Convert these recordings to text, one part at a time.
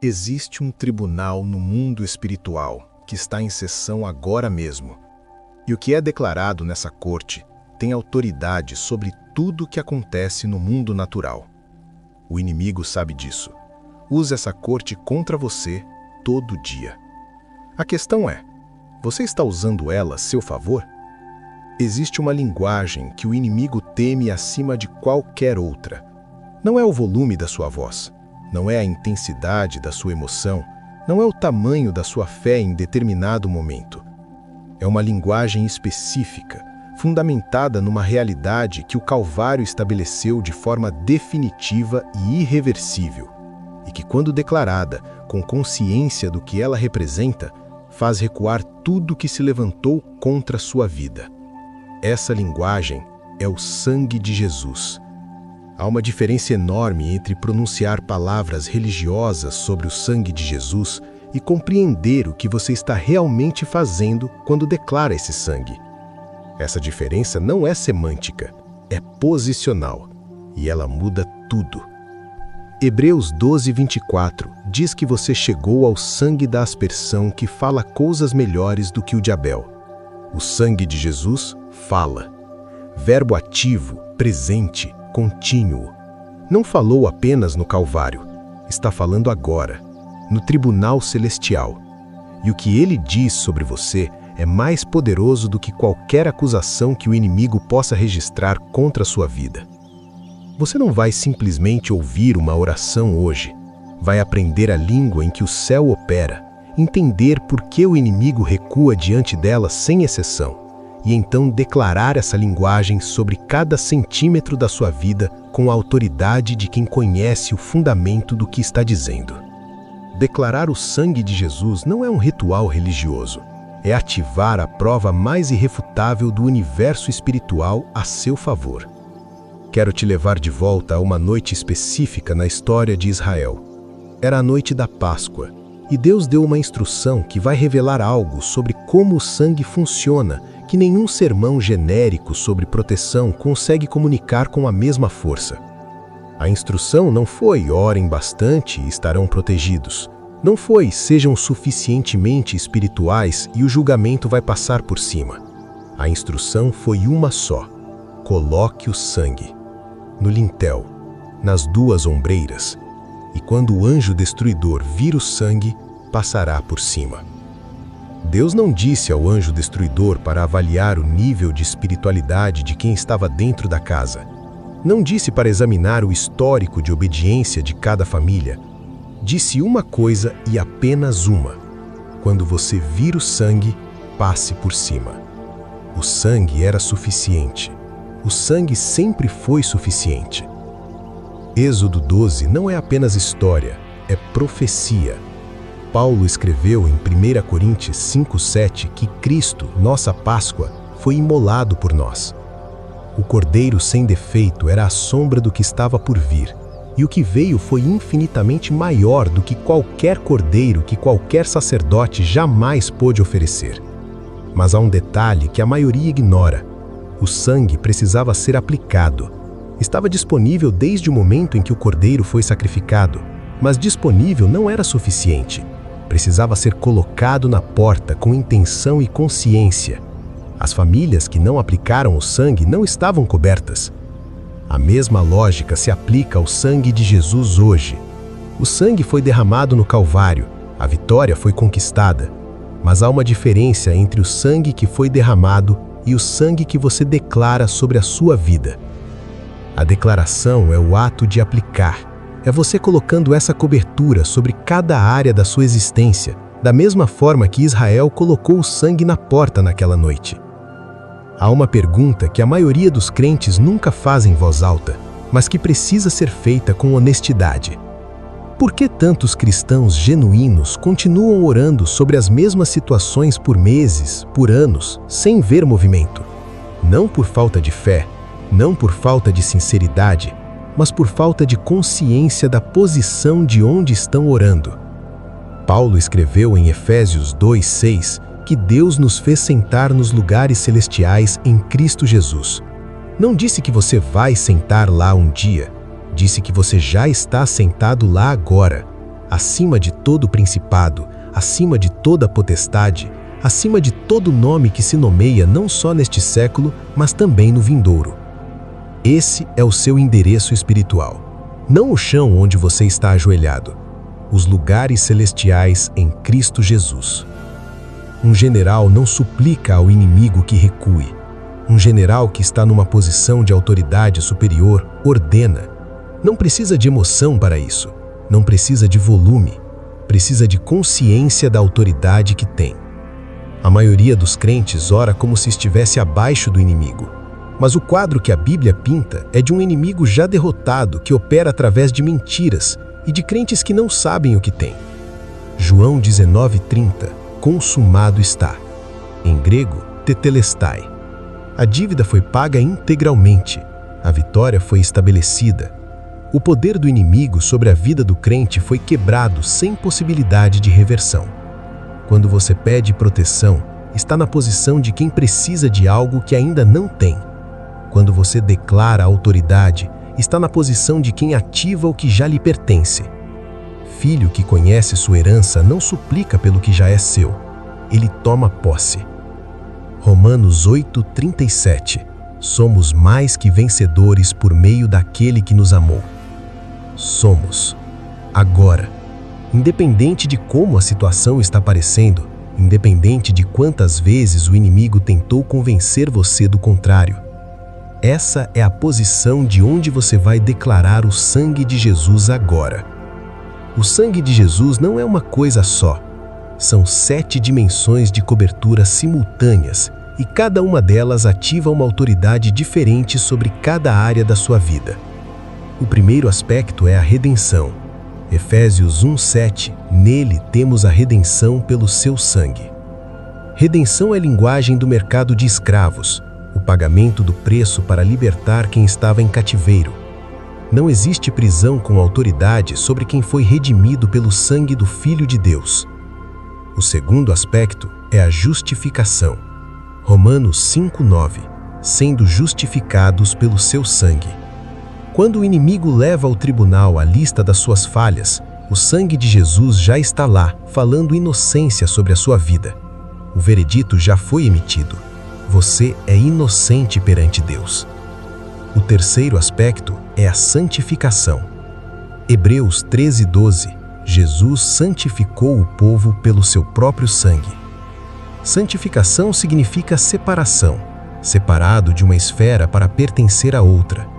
Existe um tribunal no mundo espiritual que está em sessão agora mesmo. E o que é declarado nessa corte tem autoridade sobre tudo o que acontece no mundo natural. O inimigo sabe disso. Usa essa corte contra você todo dia. A questão é, você está usando ela a seu favor? Existe uma linguagem que o inimigo teme acima de qualquer outra. Não é o volume da sua voz, não é a intensidade da sua emoção, não é o tamanho da sua fé em determinado momento. É uma linguagem específica, fundamentada numa realidade que o Calvário estabeleceu de forma definitiva e irreversível, e que, quando declarada com consciência do que ela representa, faz recuar tudo que se levantou contra a sua vida. Essa linguagem é o sangue de Jesus. Há uma diferença enorme entre pronunciar palavras religiosas sobre o sangue de Jesus e compreender o que você está realmente fazendo quando declara esse sangue. Essa diferença não é semântica, é posicional, e ela muda tudo. Hebreus 12:24 diz que você chegou ao sangue da aspersão que fala coisas melhores do que o de Abel. O sangue de Jesus fala. Verbo ativo, presente, contínuo. Não falou apenas no Calvário, está falando agora, no tribunal celestial. E o que ele diz sobre você é mais poderoso do que qualquer acusação que o inimigo possa registrar contra a sua vida. Você não vai simplesmente ouvir uma oração hoje, vai aprender a língua em que o céu opera, entender por que o inimigo recua diante dela sem exceção, e então declarar essa linguagem sobre cada centímetro da sua vida com a autoridade de quem conhece o fundamento do que está dizendo. Declarar o sangue de Jesus não é um ritual religioso, é ativar a prova mais irrefutável do universo espiritual a seu favor. Quero te levar de volta a uma noite específica na história de Israel. Era a noite da Páscoa, e Deus deu uma instrução que vai revelar algo sobre como o sangue funciona, que nenhum sermão genérico sobre proteção consegue comunicar com a mesma força. A instrução não foi orem bastante e estarão protegidos. Não foi sejam suficientemente espirituais e o julgamento vai passar por cima. A instrução foi uma só: coloque o sangue no lintel, nas duas ombreiras, e quando o anjo destruidor vir o sangue, passará por cima. Deus não disse ao anjo destruidor para avaliar o nível de espiritualidade de quem estava dentro da casa. Não disse para examinar o histórico de obediência de cada família. Disse uma coisa e apenas uma: quando você vir o sangue, passe por cima. O sangue era suficiente. O sangue sempre foi suficiente. Êxodo 12 não é apenas história, é profecia. Paulo escreveu em 1 Coríntios 5:7 que Cristo, nossa Páscoa, foi imolado por nós. O Cordeiro sem defeito era a sombra do que estava por vir, e o que veio foi infinitamente maior do que qualquer cordeiro que qualquer sacerdote jamais pôde oferecer. Mas há um detalhe que a maioria ignora: o sangue precisava ser aplicado. Estava disponível desde o momento em que o cordeiro foi sacrificado, mas disponível não era suficiente. Precisava ser colocado na porta com intenção e consciência. As famílias que não aplicaram o sangue não estavam cobertas. A mesma lógica se aplica ao sangue de Jesus hoje. O sangue foi derramado no Calvário, a vitória foi conquistada. Mas há uma diferença entre o sangue que foi derramado e o sangue que você declara sobre a sua vida. A declaração é o ato de aplicar. É você colocando essa cobertura sobre cada área da sua existência, da mesma forma que Israel colocou o sangue na porta naquela noite. Há uma pergunta que a maioria dos crentes nunca faz em voz alta, mas que precisa ser feita com honestidade. Por que tantos cristãos genuínos continuam orando sobre as mesmas situações por meses, por anos, sem ver movimento? Não por falta de fé, não por falta de sinceridade, mas por falta de consciência da posição de onde estão orando. Paulo escreveu em Efésios 2:6 que Deus nos fez sentar nos lugares celestiais em Cristo Jesus. Não disse que você vai sentar lá um dia, disse que você já está sentado lá agora. acima de todo principado, acima de toda potestade, acima de todo nome que se nomeia não só neste século, mas também no vindouro. Esse é o seu endereço espiritual. Não o chão onde você está ajoelhado. Os lugares celestiais em Cristo Jesus. Um general não suplica ao inimigo que recue. Um general que está numa posição de autoridade superior ordena. Não precisa de emoção para isso. Não precisa de volume. Precisa de consciência da autoridade que tem. A maioria dos crentes ora como se estivesse abaixo do inimigo. Mas o quadro que a Bíblia pinta é de um inimigo já derrotado que opera através de mentiras e de crentes que não sabem o que têm. João 19:30, consumado está. Em grego, tetelestai. A dívida foi paga integralmente. A vitória foi estabelecida. O poder do inimigo sobre a vida do crente foi quebrado sem possibilidade de reversão. Quando você pede proteção, está na posição de quem precisa de algo que ainda não tem. Quando você declara autoridade, está na posição de quem ativa o que já lhe pertence. Filho que conhece sua herança não suplica pelo que já é seu. Ele toma posse. Romanos 8:37. Somos mais que vencedores por meio daquele que nos amou. Somos. Agora. Independente de como a situação está parecendo, independente de quantas vezes o inimigo tentou convencer você do contrário, essa é a posição de onde você vai declarar o sangue de Jesus agora. O sangue de Jesus não é uma coisa só. São 7 dimensões de cobertura simultâneas e cada uma delas ativa uma autoridade diferente sobre cada área da sua vida. O primeiro aspecto é a redenção. Efésios 1:7, nele temos a redenção pelo seu sangue. Redenção é linguagem do mercado de escravos, o pagamento do preço para libertar quem estava em cativeiro. Não existe prisão com autoridade sobre quem foi redimido pelo sangue do Filho de Deus. O segundo aspecto é a justificação. Romanos 5:9, sendo justificados pelo seu sangue. Quando o inimigo leva ao tribunal a lista das suas falhas, o sangue de Jesus já está lá, falando inocência sobre a sua vida. O veredito já foi emitido. Você é inocente perante Deus. O terceiro aspecto é a santificação. Hebreus 13:12, Jesus santificou o povo pelo seu próprio sangue. Santificação significa separação, separado de uma esfera para pertencer a outra.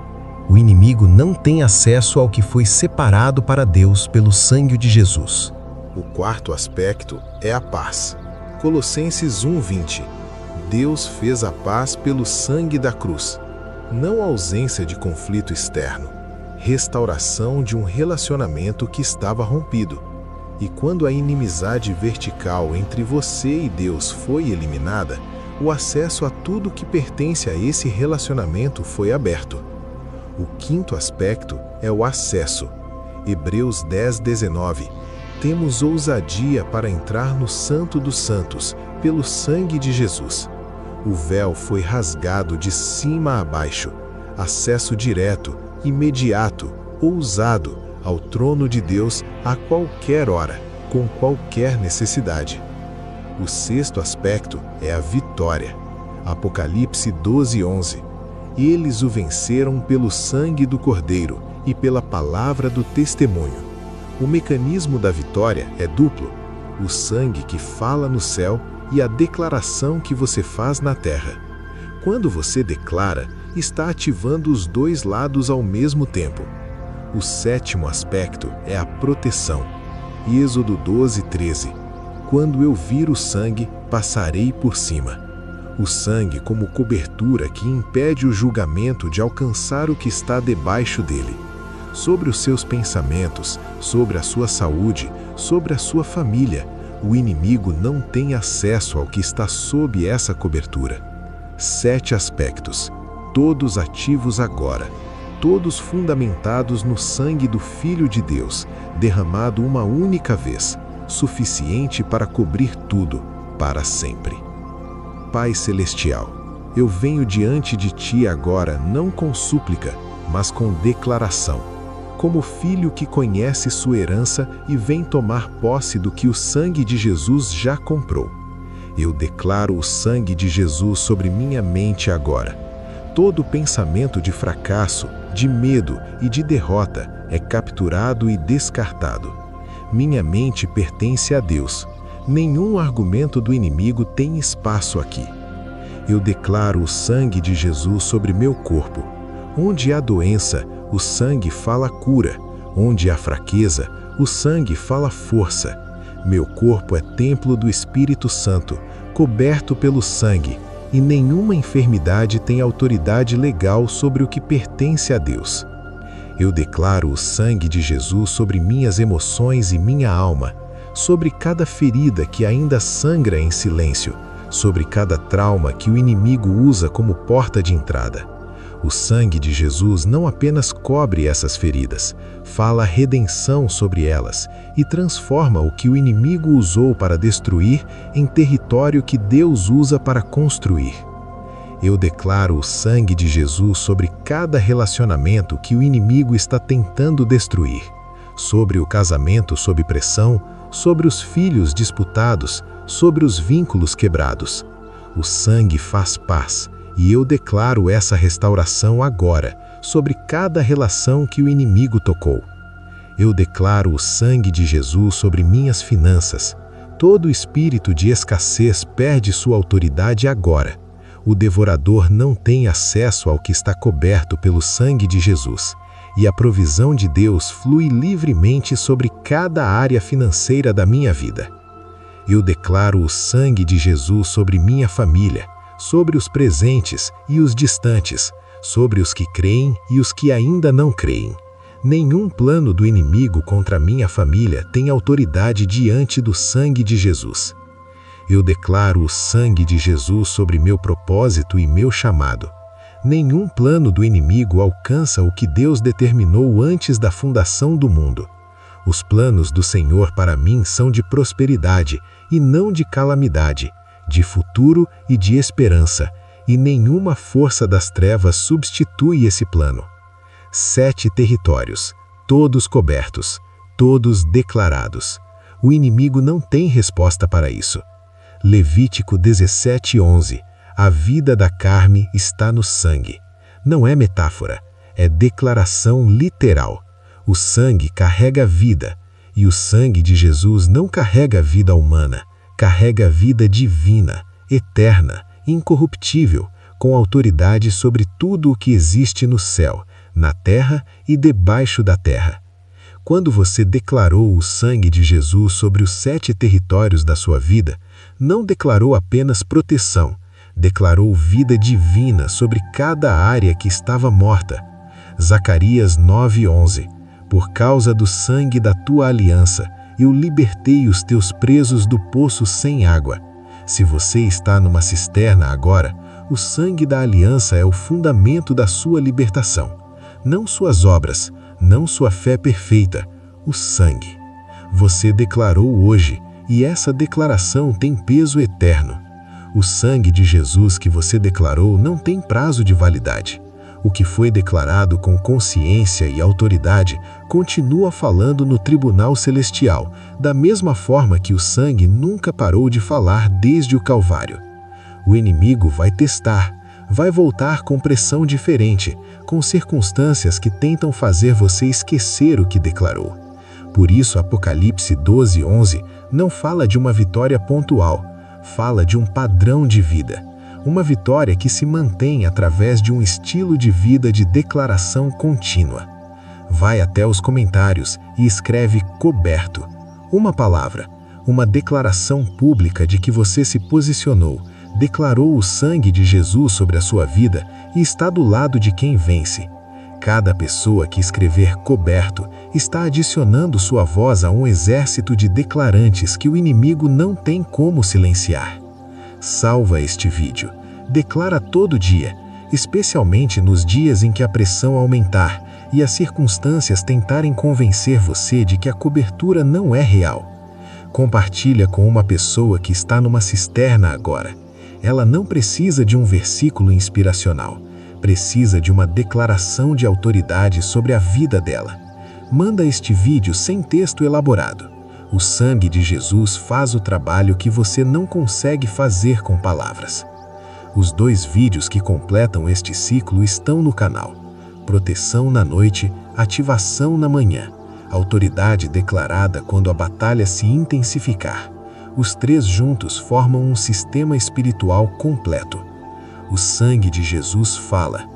O inimigo não tem acesso ao que foi separado para Deus pelo sangue de Jesus. O quarto aspecto é a paz. Colossenses 1:20. Deus fez a paz pelo sangue da cruz. Não ausência de conflito externo, restauração de um relacionamento que estava rompido. E quando a inimizade vertical entre você e Deus foi eliminada, o acesso a tudo que pertence a esse relacionamento foi aberto. O quinto aspecto é o acesso. Hebreus 10:19. Temos ousadia para entrar no Santo dos Santos, pelo sangue de Jesus. O véu foi rasgado de cima a baixo. Acesso direto, imediato, ousado ao trono de Deus a qualquer hora, com qualquer necessidade. O sexto aspecto é a vitória. Apocalipse 12:11. Eles o venceram pelo sangue do Cordeiro e pela palavra do testemunho. O mecanismo da vitória é duplo: o sangue que fala no céu e a declaração que você faz na terra. Quando você declara, está ativando os dois lados ao mesmo tempo. O sétimo aspecto é a proteção. Êxodo 12:13. Quando eu vir o sangue, passarei por cima. O sangue como cobertura que impede o julgamento de alcançar o que está debaixo dele. Sobre os seus pensamentos, sobre a sua saúde, sobre a sua família, o inimigo não tem acesso ao que está sob essa cobertura. 7 aspectos, todos ativos agora, todos fundamentados no sangue do Filho de Deus, derramado uma única vez, suficiente para cobrir tudo, para sempre. Pai Celestial, eu venho diante de Ti agora não com súplica, mas com declaração. como filho que conhece sua herança e vem tomar posse do que o sangue de Jesus já comprou. Eu declaro o sangue de Jesus sobre minha mente agora. Todo pensamento de fracasso, de medo e de derrota é capturado e descartado. Minha mente pertence a Deus. Nenhum argumento do inimigo tem espaço aqui. Eu declaro o sangue de Jesus sobre meu corpo. Onde há doença, o sangue fala cura. Onde há fraqueza, o sangue fala força. Meu corpo é templo do Espírito Santo, coberto pelo sangue, e nenhuma enfermidade tem autoridade legal sobre o que pertence a Deus. Eu declaro o sangue de Jesus sobre minhas emoções e minha alma, sobre cada ferida que ainda sangra em silêncio, sobre cada trauma que o inimigo usa como porta de entrada. O sangue de Jesus não apenas cobre essas feridas, fala redenção sobre elas e transforma o que o inimigo usou para destruir em território que Deus usa para construir. Eu declaro o sangue de Jesus sobre cada relacionamento que o inimigo está tentando destruir, sobre o casamento sob pressão, sobre os filhos disputados, sobre os vínculos quebrados. O sangue faz paz, e eu declaro essa restauração agora, sobre cada relação que o inimigo tocou. Eu declaro o sangue de Jesus sobre minhas finanças. Todo espírito de escassez perde sua autoridade agora. O devorador não tem acesso ao que está coberto pelo sangue de Jesus, e a provisão de Deus flui livremente sobre cada área financeira da minha vida. Eu declaro o sangue de Jesus sobre minha família, sobre os presentes e os distantes, sobre os que creem e os que ainda não creem. Nenhum plano do inimigo contra minha família tem autoridade diante do sangue de Jesus. Eu declaro o sangue de Jesus sobre meu propósito e meu chamado. Nenhum plano do inimigo alcança o que Deus determinou antes da fundação do mundo. Os planos do Senhor para mim são de prosperidade e não de calamidade, de futuro e de esperança, e nenhuma força das trevas substitui esse plano. 7 territórios, todos cobertos, todos declarados. O inimigo não tem resposta para isso. Levítico 17:11. A vida da carne está no sangue. Não é metáfora, é declaração literal. O sangue carrega vida, e o sangue de Jesus não carrega vida humana, carrega vida divina, eterna, incorruptível, com autoridade sobre tudo o que existe no céu, na terra e debaixo da terra. Quando você declarou o sangue de Jesus sobre os 7 territórios da sua vida, não declarou apenas proteção, declarou vida divina sobre cada área que estava morta. Zacarias 9:11. Por causa do sangue da tua aliança, eu libertei os teus presos do poço sem água. Se você está numa cisterna agora, o sangue da aliança é o fundamento da sua libertação. Não suas obras, não sua fé perfeita, o sangue. Você declarou hoje, e essa declaração tem peso eterno. O sangue de Jesus que você declarou não tem prazo de validade. O que foi declarado com consciência e autoridade continua falando no tribunal celestial, da mesma forma que o sangue nunca parou de falar desde o Calvário. O inimigo vai testar, vai voltar com pressão diferente, com circunstâncias que tentam fazer você esquecer o que declarou. Por isso, Apocalipse 12:11 não fala de uma vitória pontual, fala de um padrão de vida. Uma vitória que se mantém através de um estilo de vida de declaração contínua. Vai até os comentários e escreve coberto. Uma palavra, uma declaração pública de que você se posicionou, declarou o sangue de Jesus sobre a sua vida e está do lado de quem vence. Cada pessoa que escrever coberto está adicionando sua voz a um exército de declarantes que o inimigo não tem como silenciar. Salva este vídeo. Declara todo dia, especialmente nos dias em que a pressão aumentar e as circunstâncias tentarem convencer você de que a cobertura não é real. Compartilha com uma pessoa que está numa cisterna agora. Ela não precisa de um versículo inspiracional, precisa de uma declaração de autoridade sobre a vida dela. manda este vídeo sem texto elaborado. O sangue de Jesus faz o trabalho que você não consegue fazer com palavras. Os 2 vídeos que completam este ciclo estão no canal. Proteção na noite, ativação na manhã. Autoridade declarada quando a batalha se intensificar. Os 3 juntos formam um sistema espiritual completo. O sangue de Jesus fala.